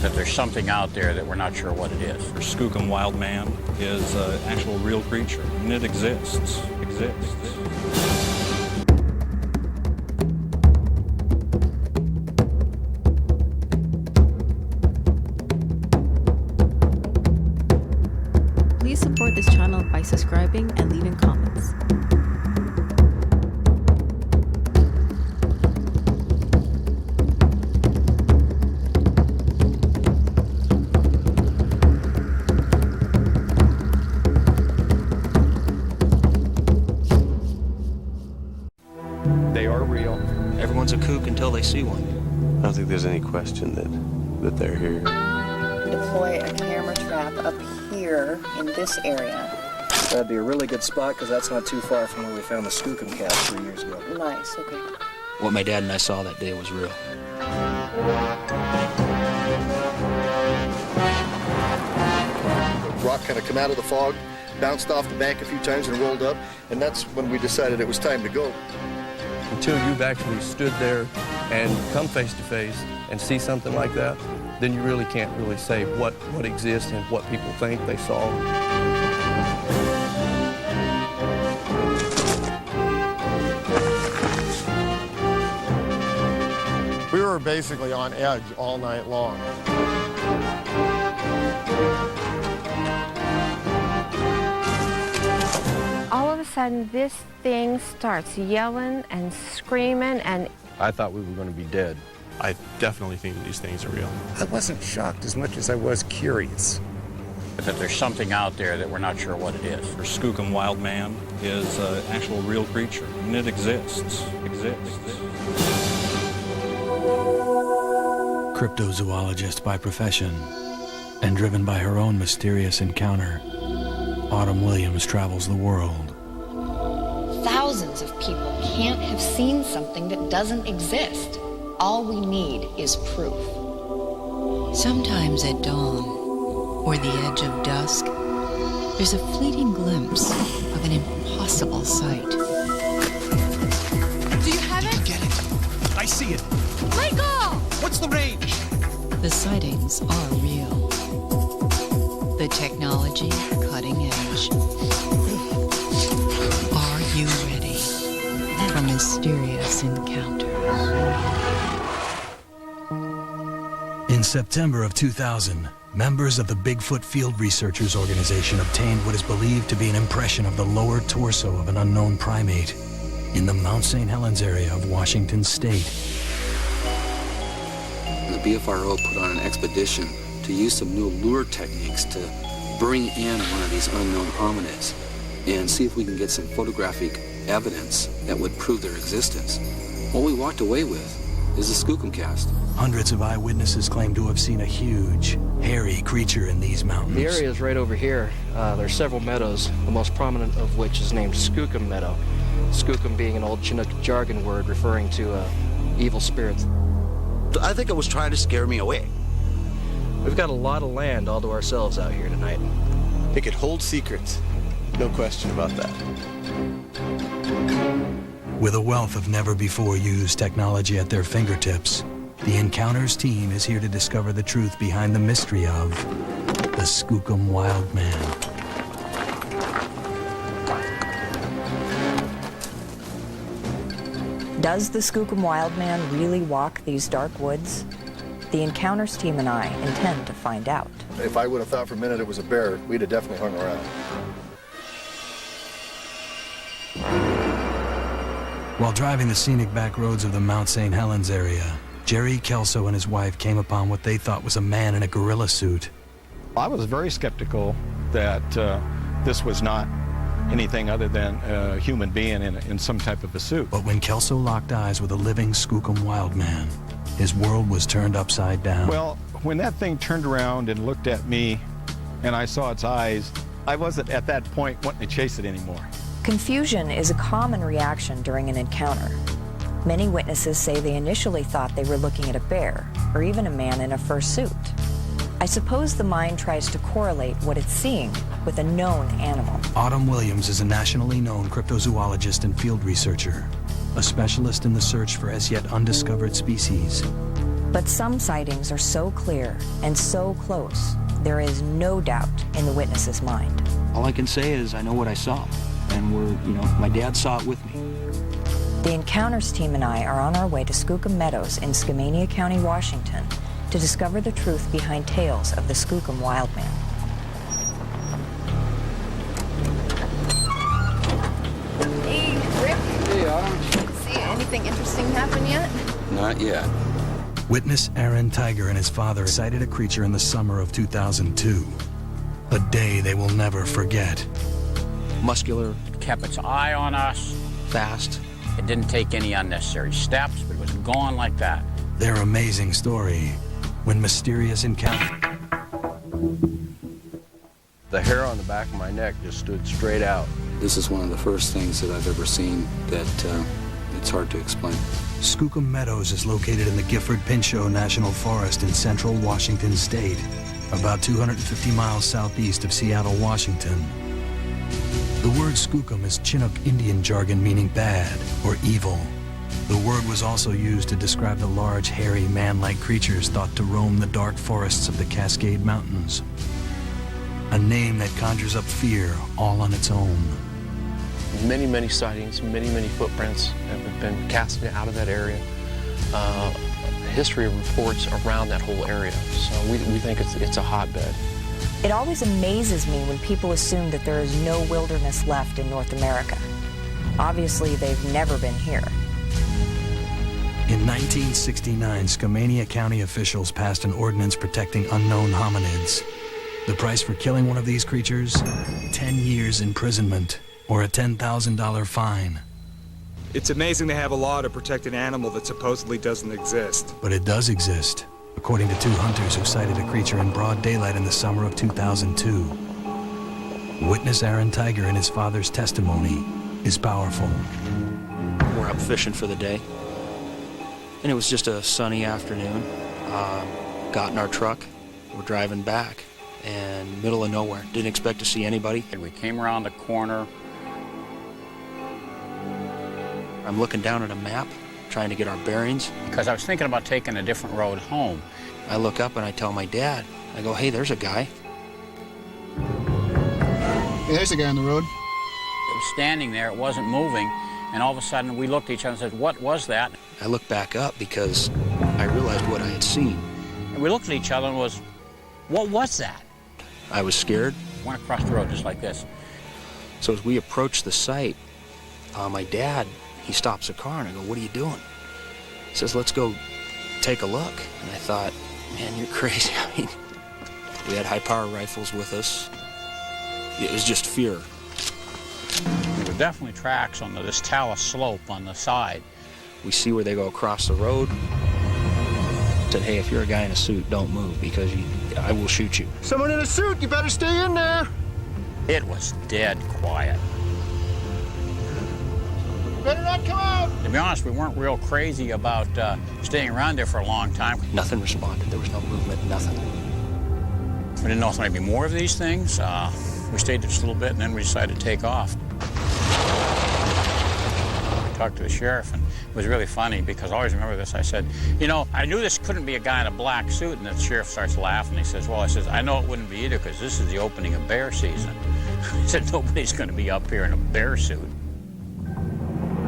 That there's something out there that we're not sure what it is. The skookum wild man is an actual real creature, and it exists. Please support this channel by subscribing and leaving comments. They are real. Everyone's a kook until they see one. I don't think there's any question that they're here. Deploy a camera trap up here in this area. That'd be a really good spot because that's not too far from where we found the skookum cat 3 years ago. Nice, okay. What my dad and I saw that day was real. The rock kind of come out of the fog, bounced off the bank a few times and rolled up, and that's when we decided it was time to go. Until you've actually stood there and come face to face and see something like that, then you really can't really say what exists and what people think they saw. We were basically on edge all night long. All of a sudden, this thing starts yelling and screaming, and I thought we were going to be dead. I definitely think these things are real. I wasn't shocked as much as I was curious. That there's something out there that we're not sure what it is. The skookum wild man is an actual real creature, and it exists. Cryptozoologist by profession and driven by her own mysterious encounter, Autumn Williams travels the world. Thousands of people can't have seen something that doesn't exist. All we need is proof. Sometimes at dawn, or the edge of dusk, there's a fleeting glimpse of an impossible sight. do you have it? Get it. I see it. Let go! What's the range? The sightings are real. The technology, cutting edge. Are you ready for mysterious encounters? In September of 2000, members of the Bigfoot Field Researchers Organization obtained what is believed to be an impression of the lower torso of an unknown primate in the Mount St. Helens area of Washington State. The BFRO put on an expedition to use some new lure techniques to bring in one of these unknown hominids and see if we can get some photographic evidence that would prove their existence. What we walked away with is a skookum cast. Hundreds of eyewitnesses claim to have seen a huge, hairy creature in these mountains. The area is right over here. There's several meadows, the most prominent of which is named Skookum Meadow. Skookum being an old Chinook jargon word referring to evil spirits. I think it was trying to scare me away. We've got a lot of land all to ourselves out here tonight. It could hold secrets. No question about that. With a wealth of never-before-used technology at their fingertips, the Encounters team is here to discover the truth behind the mystery of the Skookum Wild Man. Does the Skookum Wild Man really walk these dark woods? The Encounters team and I intend to find out. If I would have thought for a minute it was a bear, we'd have definitely hung around. While driving the scenic back roads of the Mount St. Helens area, Jerry Kelso and his wife came upon what they thought was a man in a gorilla suit. I was very skeptical that this was not anything other than a human being in some type of a suit. But when Kelso locked eyes with a living Skookum Wild Man, his world was turned upside down. Well, when that thing turned around and looked at me and I saw its eyes, I wasn't at that point wanting to chase it anymore. Confusion is a common reaction during an encounter. Many witnesses say they initially thought they were looking at a bear, or even a man in a fur suit. I suppose the mind tries to correlate what it's seeing with a known animal. Autumn Williams is a nationally known cryptozoologist and field researcher, a specialist in the search for as yet undiscovered species. But some sightings are so clear and so close, there is no doubt in the witness's mind. All I can say is I know what I saw, and my dad saw it with me. The Encounters team and I are on our way to Skookum Meadows in Skamania County, Washington, to discover the truth behind tales of the Skookum Wildman. Hey, Rick. Hey, Autumn. See anything interesting happen yet? Not yet. Witness Aaron Tiger and his father sighted a creature in the summer of 2002. A day they will never forget. Muscular. It kept its eye on us. Fast. It didn't take any unnecessary steps, but it was gone like that. Their amazing story when mysterious encounter. The hair on the back of my neck just stood straight out. This is one of the first things that I've ever seen that it's hard to explain. Skookum Meadows is located in the Gifford-Pinchot National Forest in central Washington state, about 250 miles southeast of Seattle, Washington. The word Skookum is Chinook Indian jargon meaning bad or evil. The word was also used to describe the large, hairy, man-like creatures thought to roam the dark forests of the Cascade Mountains. A name that conjures up fear all on its own. Many, many sightings, many, many footprints have been casted out of that area. History of reports around that whole area. So we think it's a hotbed. It always amazes me when people assume that there is no wilderness left in North America. Obviously, they've never been here. In 1969, Skamania County officials passed an ordinance protecting unknown hominids. The price for killing one of these creatures? 10 years imprisonment or a $10,000 fine. It's amazing to have a law to protect an animal that supposedly doesn't exist. But it does exist, according to 2 hunters who sighted a creature in broad daylight in the summer of 2002. Witness Aaron Tiger and his father's testimony is powerful. We're up fishing for the day, and it was just a sunny afternoon. Got in our truck, we're driving back, and middle of nowhere. Didn't expect to see anybody. And we came around the corner. I'm looking down at a map, trying to get our bearings. Because I was thinking about taking a different road home. I look up and I tell my dad, I go, hey, there's a guy. Hey, there's a guy on the road. It was standing there, it wasn't moving, and all of a sudden we looked at each other and said, what was that? I looked back up because I realized what I had seen. And we looked at each other and what was that? I was scared. Went across the road just like this. So as we approached the site, my dad, he stops the car and I go, what are you doing? He says, let's go take a look. And I thought, man, you're crazy. I mean, we had high-power rifles with us. It was just fear. There were definitely tracks on this talus slope on the side. We see where they go across the road. Said, hey, if you're a guy in a suit, don't move because I will shoot you. Someone in a suit, you better stay in there. It was dead quiet. You better not come out. To be honest, we weren't real crazy about staying around there for a long time. Nothing responded. There was no movement, nothing. We didn't know if there might be more of these things. We stayed just a little bit and then we decided to take off. Talked to the sheriff, and it was really funny because I always remember this. I said, you know, I knew this couldn't be a guy in a black suit, and the sheriff starts laughing. He says, well, I know it wouldn't be either because this is the opening of bear season. He said, nobody's going to be up here in a bear suit.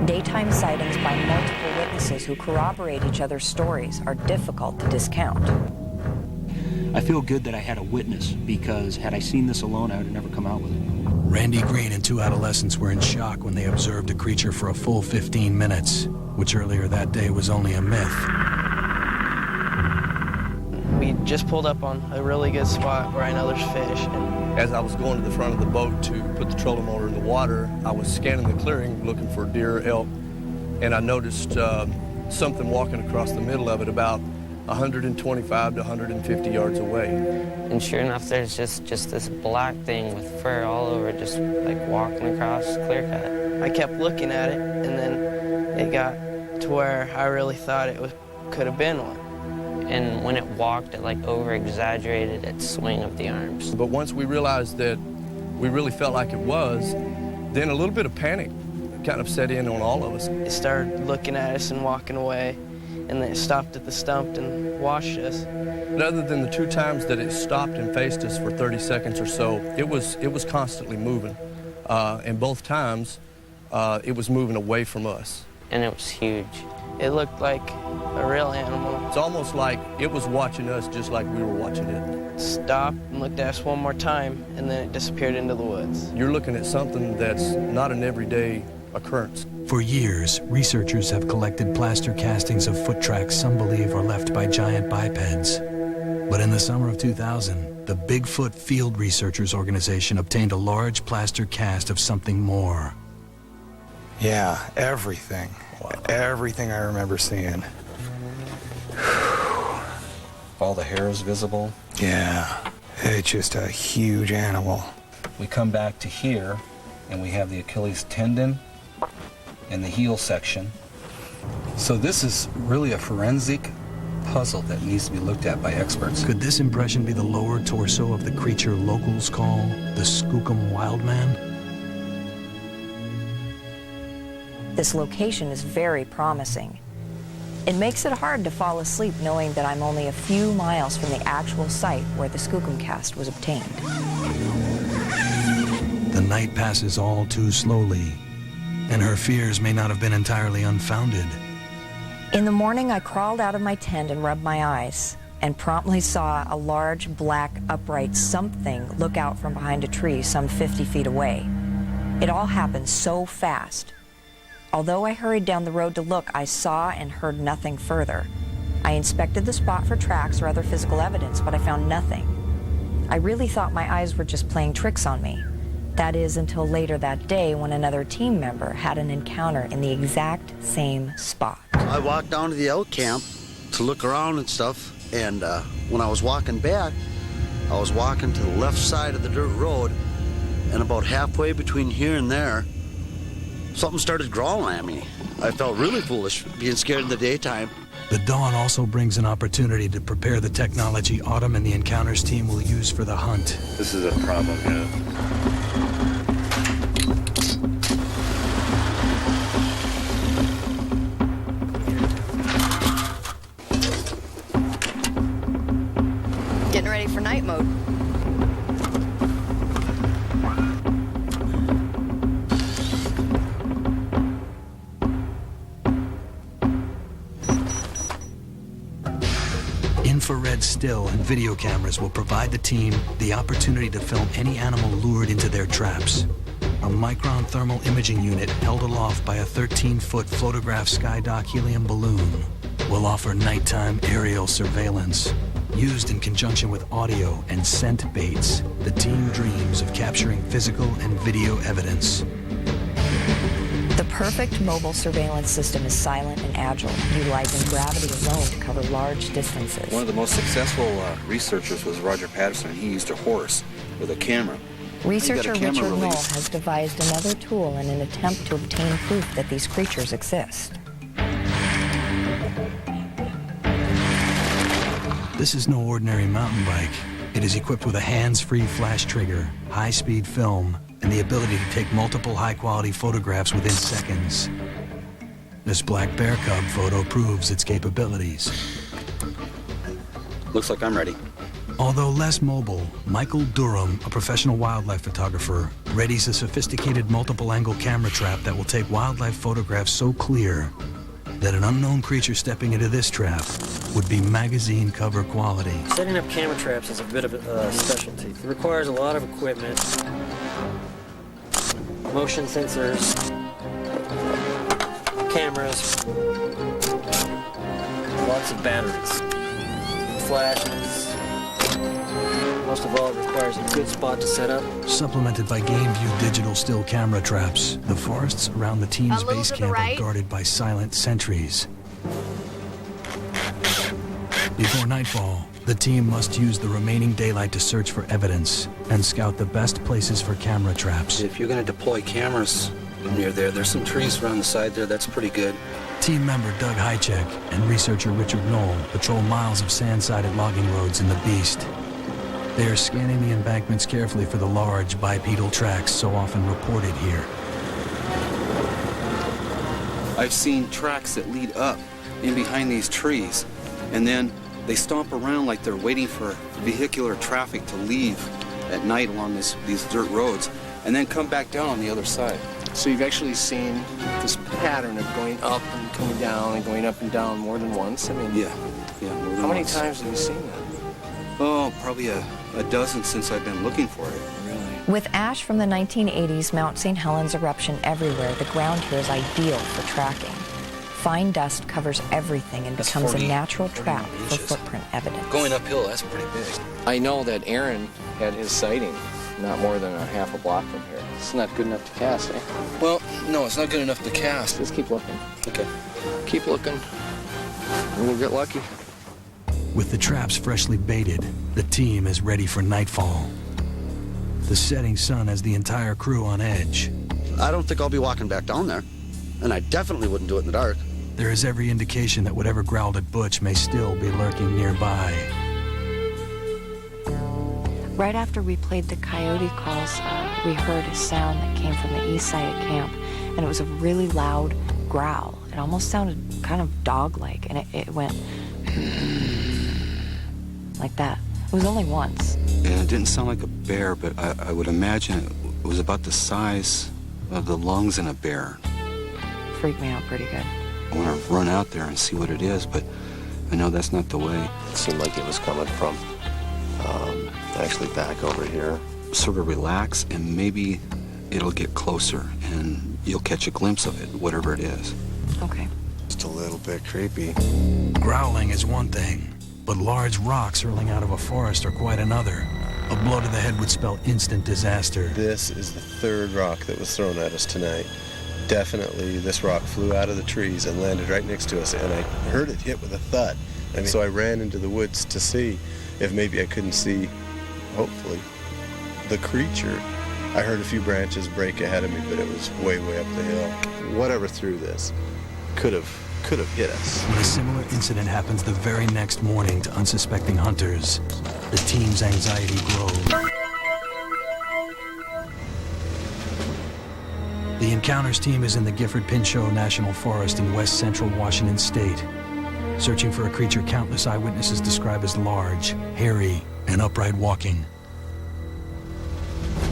Daytime sightings by multiple witnesses who corroborate each other's stories are difficult to discount. I feel good that I had a witness because had I seen this alone, I would have never come out with it. Randy Green and 2 adolescents were in shock when they observed a creature for a full 15 minutes, which earlier that day was only a myth. We just pulled up on a really good spot where I know there's fish. And as I was going to the front of the boat to put the trolling motor in the water, I was scanning the clearing looking for deer, elk, and I noticed something walking across the middle of it about 125 to 150 yards away. And sure enough, there's just this black thing with fur all over, just like walking across clear cut. I kept looking at it, and then it got to where I really thought it could have been one. And when it walked, it like over-exaggerated its swing of the arms. But once we realized that we really felt like it was, then a little bit of panic kind of set in on all of us. It started looking at us and walking away. and then it stopped at the stump and watched us. But other than the 2 times that it stopped and faced us for 30 seconds or so, it was constantly moving. And both times, it was moving away from us. And it was huge. It looked like a real animal. It's almost like it was watching us just like we were watching it. It stopped and looked at us one more time, and then it disappeared into the woods. You're looking at something that's not an everyday occurrence. For years, researchers have collected plaster castings of foot tracks some believe are left by giant bipeds. But in the summer of 2000, the Bigfoot Field Researchers Organization obtained a large plaster cast of something more. Yeah, everything. Wow. Everything I remember seeing. All the hair is visible. Yeah, it's just a huge animal. We come back to here, and we have the Achilles tendon and the heel section. So this is really a forensic puzzle that needs to be looked at by experts. Could this impression be the lower torso of the creature locals call the Skookum Wildman? This location is very promising. It makes it hard to fall asleep knowing that I'm only a few miles from the actual site where the Skookum cast was obtained. The night passes all too slowly, and her fears may not have been entirely unfounded. In the morning, I crawled out of my tent and rubbed my eyes, and promptly saw a large, black, upright something look out from behind a tree some 50 feet away. It all happened so fast. Although I hurried down the road to look, I saw and heard nothing further. I inspected the spot for tracks or other physical evidence, but I found nothing. I really thought my eyes were just playing tricks on me. That is, until later that day when another team member had an encounter in the exact same spot. I walked down to the elk camp to look around and stuff, and when I was walking back, I was walking to the left side of the dirt road, and about halfway between here and there, something started growling at me. I felt really foolish being scared in the daytime. The dawn also brings an opportunity to prepare the technology Autumn and the Encounters team will use for the hunt. This is a problem, yeah. Getting ready for night mode. Infrared still and video cameras will provide the team the opportunity to film any animal lured into their traps. A micron thermal imaging unit held aloft by a 13-foot Photograph Skydock helium balloon will offer nighttime aerial surveillance. Used in conjunction with audio and scent baits, the team dreams of capturing physical and video evidence. The perfect mobile surveillance system is silent and agile, utilizing gravity alone to cover large distances. One of the most successful researchers was Roger Patterson. He used a horse with a camera. Researcher Richard Knoll has devised another tool in an attempt to obtain proof that these creatures exist. This is no ordinary mountain bike. It is equipped with a hands-free flash trigger, high-speed film, and the ability to take multiple high-quality photographs within seconds. This black bear cub photo proves its capabilities. Looks like I'm ready. Although less mobile, Michael Durham, a professional wildlife photographer, readies a sophisticated multiple-angle camera trap that will take wildlife photographs so clear that an unknown creature stepping into this trap would be magazine cover quality. Setting up camera traps is a bit of a specialty. It requires a lot of equipment, motion sensors, cameras, lots of batteries, flashes. Most of all, it requires a good spot to set up. Supplemented by GameView digital still camera traps, the forests around the team's base camp are guarded by silent sentries. Before nightfall, the team must use the remaining daylight to search for evidence and scout the best places for camera traps. If you're going to deploy cameras near there, there's some trees around the side there. That's pretty good. Team member Doug Hychek and researcher Richard Knoll patrol miles of sand-sided logging roads in the Beast. They are scanning the embankments carefully for the large bipedal tracks so often reported here. I've seen tracks that lead up in behind these trees, and then they stomp around like they're waiting for vehicular traffic to leave at night along these dirt roads, and then come back down on the other side. So you've actually seen this pattern of going up and coming down and going up and down more than once? I mean, Yeah, more than how many once. times have you seen that? Oh, probably a dozen since I've been looking for it. Really? With ash from the 1980s Mount St. Helens eruption everywhere, the ground here is ideal for tracking. Fine dust covers everything and That's becomes 40 a natural trap for inches. footprint evidence. Going uphill, that's pretty big. I know that Aaron had his sighting not more than a half a block from here. It's not good enough to cast, eh? Well, no, it's not good enough to cast. Just keep looking. Okay. Keep looking, and we'll get lucky. With the traps freshly baited, the team is ready for nightfall. The setting sun has the entire crew on edge. I don't think I'll be walking back down there, and I definitely wouldn't do it in the dark. There is every indication that whatever growled at Butch may still be lurking nearby. Right after we played the coyote calls, we heard a sound that came from the east side of camp, and it was a really loud growl. It almost sounded kind of dog-like, and it went like that. It was only once. And it didn't sound like a bear, but I would imagine it was about the size of the lungs in a bear. Freaked me out pretty good. I want to run out there and see what it is, but I know that's not the way. It seemed like it was coming from actually back over here. Sort of relax, and maybe it'll get closer, and you'll catch a glimpse of it, whatever it is. Okay. Just a little bit creepy. Growling is one thing, but large rocks hurling out of a forest are quite another. A blow to the head would spell instant disaster. This is the third rock that was thrown at us tonight. Definitely, this rock flew out of the trees and landed right next to us, and I heard it hit with a thud. So I ran into the woods to see if maybe I couldn't see, hopefully, the creature. I heard a few branches break ahead of me, but it was way, way up the hill. Whatever threw this could have hit us. When a similar incident happens the very next morning to unsuspecting hunters, the team's anxiety grows. The Encounters team is in the Gifford-Pinchot National Forest in west central Washington state, searching for a creature countless eyewitnesses describe as large, hairy, and upright walking.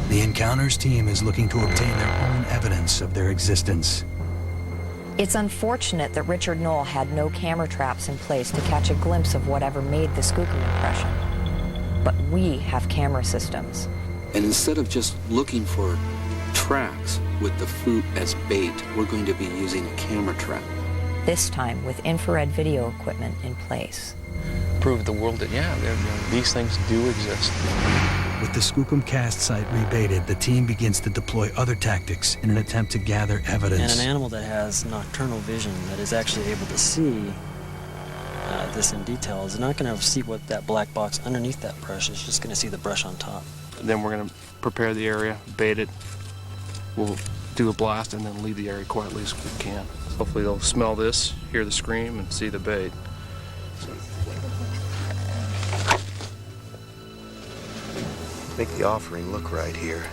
The Encounters team is looking to obtain their own evidence of their existence. It's unfortunate that Richard Knoll had no camera traps in place to catch a glimpse of whatever made the skookum impression. But we have camera systems. And instead of just looking for tracks with the fruit as bait, we're going to be using a camera trap. This time with infrared video equipment in place. Prove the world that, yeah, these things do exist. With the Skookum cast site rebaited, the team begins to deploy other tactics in an attempt to gather evidence. And an animal that has nocturnal vision, that is actually able to see this in detail, is not going to see what that black box underneath that brush is, just going to see the brush on top. Then we're going to prepare the area, bait it. We'll do a blast and then leave the area quietly as we can. Hopefully they'll smell this, hear the scream, and see the bait. Make the offering look right here.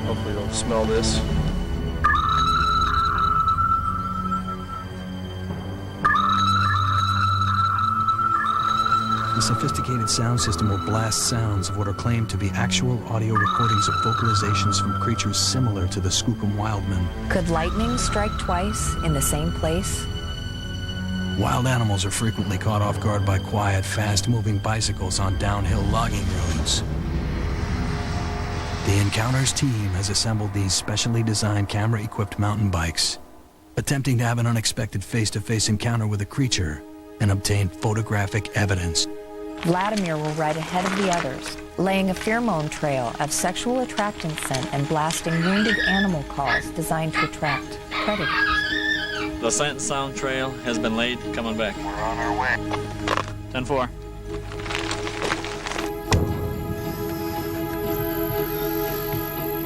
Hopefully they'll smell this. The sophisticated sound system will blast sounds of what are claimed to be actual audio recordings of vocalizations from creatures similar to the Skookum wildmen. Could lightning strike twice in the same place? Wild animals are frequently caught off guard by quiet, fast-moving bicycles on downhill logging roads. The Encounters team has assembled these specially designed camera-equipped mountain bikes, attempting to have an unexpected face-to-face encounter with a creature and obtain photographic evidence. Vladimir will ride ahead of the others, laying a pheromone trail of sexual attractant scent and blasting wounded animal calls designed to attract predators. The scent and sound trail has been laid. Coming back. We're on our way. 10-4.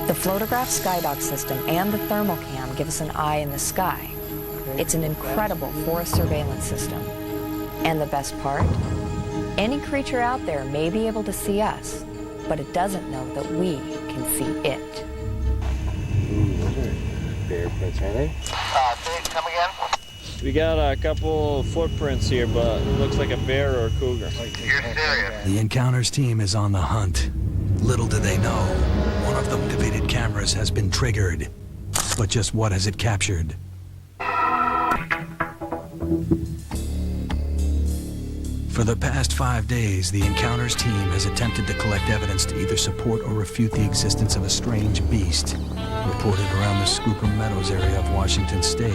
The Flotograph Skydog system and the thermal cam give us an eye in the sky. It's an incredible forest surveillance system. And the best part? Any creature out there may be able to see us, but it doesn't know that we can see it. Ooh, those are bears. fingerprints, are they? Come again? We got a couple footprints here, but it looks like a bear or a cougar. You're serious? The Encounters team is on the hunt. Little do they know, one of the activated cameras has been triggered. But just what has it captured? For the past 5 days, the Encounters team has attempted to collect evidence to either support or refute the existence of a strange beast reported around the Skookum Meadows area of Washington State.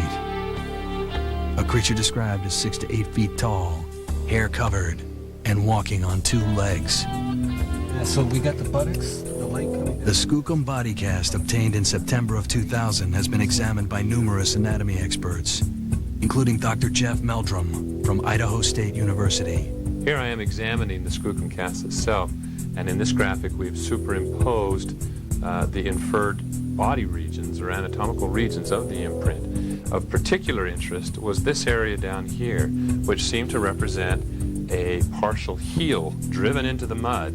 A creature described as 6 to 8 feet tall, hair covered, and walking on 2 legs. Yeah, so we got the buttocks, the leg coming down. The Skookum body cast obtained in September of 2000 has been examined by numerous anatomy experts, including Dr. Jeff Meldrum from Idaho State University. Here I am examining the Skookum cast itself, and in this graphic we've superimposed the inferred body regions or anatomical regions of the imprint. Of particular interest was this area down here, which seemed to represent a partial heel driven into the mud.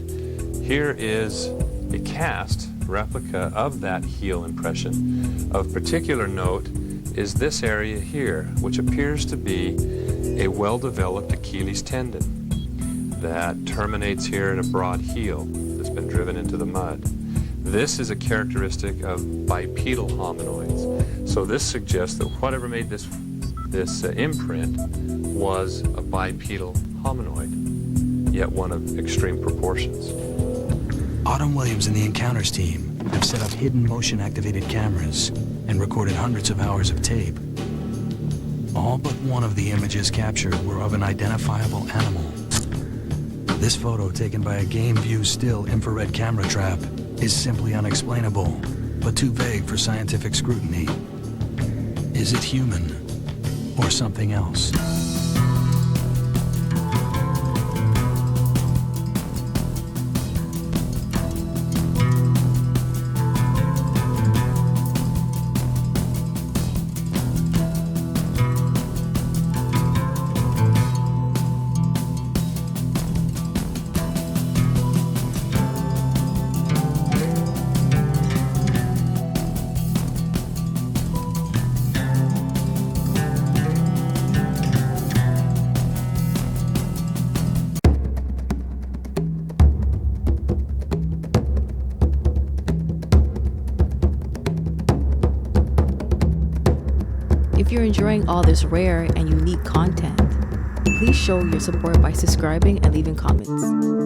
Here is a cast replica of that heel impression. Of particular note is this area here, which appears to be a well-developed Achilles tendon that terminates here in a broad heel that's been driven into the mud. This is a characteristic of bipedal hominoids. So this suggests that whatever made this imprint was a bipedal hominoid, yet one of extreme proportions. Autumn Williams and the Encounters team have set up hidden motion-activated cameras and recorded hundreds of hours of tape. All but one of the images captured were of an identifiable animal. This photo, taken by a Game View still infrared camera trap, is simply unexplainable, but too vague for scientific scrutiny. Is it human or something else? If you're enjoying all this rare and unique content, please show your support by subscribing and leaving comments.